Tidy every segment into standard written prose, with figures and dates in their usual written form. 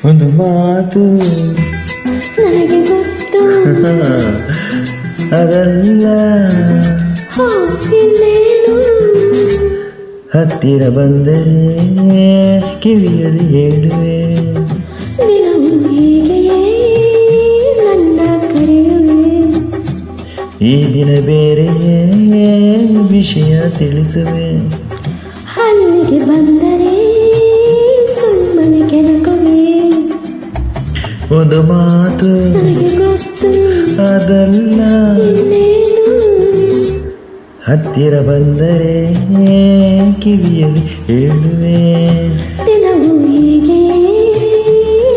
ಒಂದು ಮಾತು ನನಗೆ ಗೊತ್ತು ಅದಲ್ಲ ಇನ್ನೇನು ಹತ್ತಿರ ಬಂದರೆ ಕಿವಿಯಲ್ಲಿ ಹೇಳುವೆ ದಿನವೂ ಹೀಗೆಯೇ ನನ್ನ ಕರೆಯುವೆ ಈ ದಿನ ಬೇರೆಯೇ ವಿಷಯ ತಿಳಿಸುವೆ ಅಲ್ಲಿಗೆ ಬಂದರೆ ಸುಮ್ಮನೆ ಕೆಣಕುವೆ ಒಂದು ಮಾತು ನನಗೆ ಗೊತ್ತು ಅದಲ್ಲ ಇನ್ನೇನು ಹತ್ತಿರ ಬಂದರೆ ಕಿವಿಯಲ್ಲಿ ಹೇಳುವೆ ದಿನವೂ ಹೀಗೆಯೇ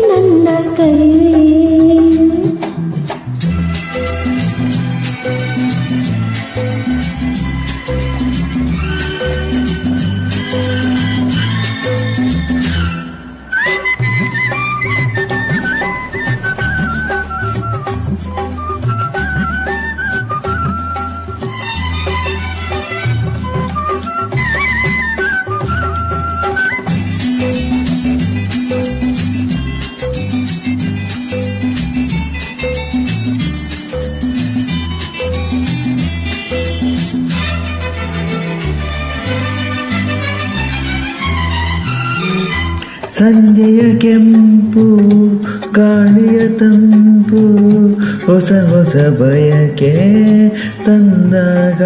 ನನ್ನ ಕರೆಯುವೆ ಸಂಜೆಯ ಕೆಂಪು ಗಾಳಿಯ ತಂಪು ಹೊಸ ಹೊಸ ಬಯಕೆ ತಂದಾಗ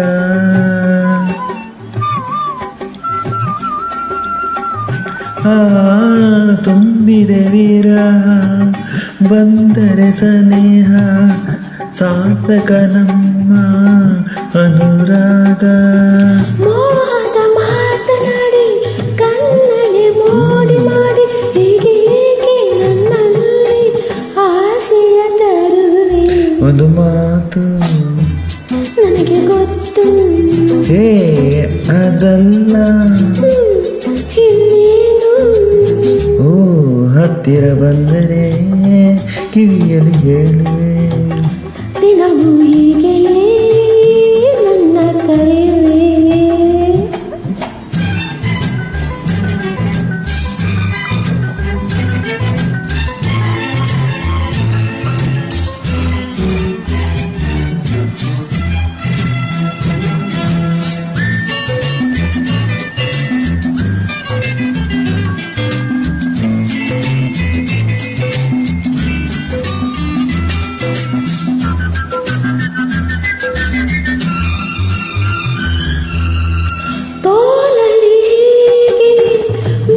ತುಂಬಿದೆ ವಿರಹ ಬಂದರೆ ಸನೇಹ ಸಾರ್ಥಕ ನಮ್ಮ ಅನುರಾಗ ಮೋಹದ ಮಾತನಾಡಿ ಕಣ್ಣಲ್ಲಿ ಮೋಡಿ ಮಾಡಿ ಹೀಗೆ ನನ್ನಲ್ಲಿ ಆಸೆಯ ತರುವೆ ಒಂದು ಮಾತು ನನಗೆ ಗೊತ್ತು ಹೇ ಅದಲ್ಲ ಇನ್ನೇನು ಓ ಹತ್ತಿರ ಬಂದರೆ ಕಿವಿಯಲ್ಲಿ ಹೇಳುವೆ ದಿನವೂ ಹೀಗೆಯೇ ನನ್ನ ಕರೆಯುವೆ ತೋಲಲಿ ಹೀಗೆ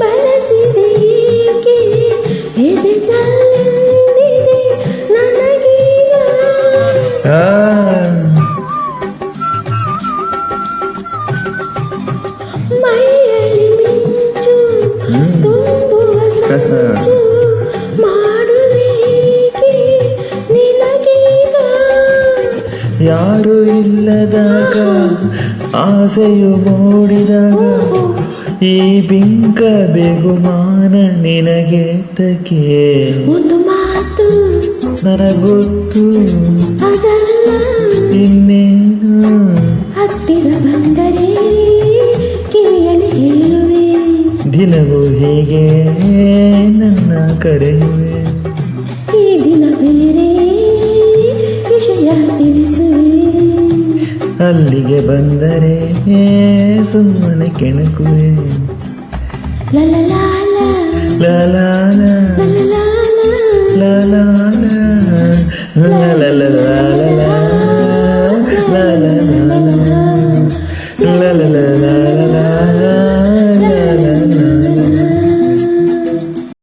ಬಳಸಿದೆ ಹೀಗೆ ಎದೆ ಜಲ್ಲೆಂದಿದೆ ನನಗೀಗ ಮೈಯಲ್ಲಿ ಮಿಂಚು ತುಂಬುವ ಸಂಚು ಮಾಡುವೆ ಹೀಗೆ ನಿನಗೀಗ ಯಾರು ಇಲ್ಲದಾಗ ಆಸೆಯು ಮೂಡಿದಾಗ ಈ ಬಿಂಕ ಬೆಗುಮಾನ ನಿನಗೆ ತಕೆ ಒಂದು ಮಾತು ನನಗೊತ್ತು ಅದಲ್ಲ ಇನ್ನೇನು ಹತ್ತಿರ ಬಂದರೆ ಕಿವಿಯಲ್ಲಿ ಹೇಳುವೆ ದಿನವೂ ಹೀಗೆ ನನ್ನ ಕರೆಯುವೆ ಈ ದಿನ ಬೇರೆ ವಿಷಯ ತಿಳಿಸುವೆ ಅಲ್ಲಿಗೆ ಬಂದರೆ ಸುಮ್ಮನೆ ಕೆಣಕುವೆ ಲಲಲಾಲ ಲಾಲಾಲ ಲಲಲಾಲ ಲಾಲಾಲ ಲಾಲಾಲ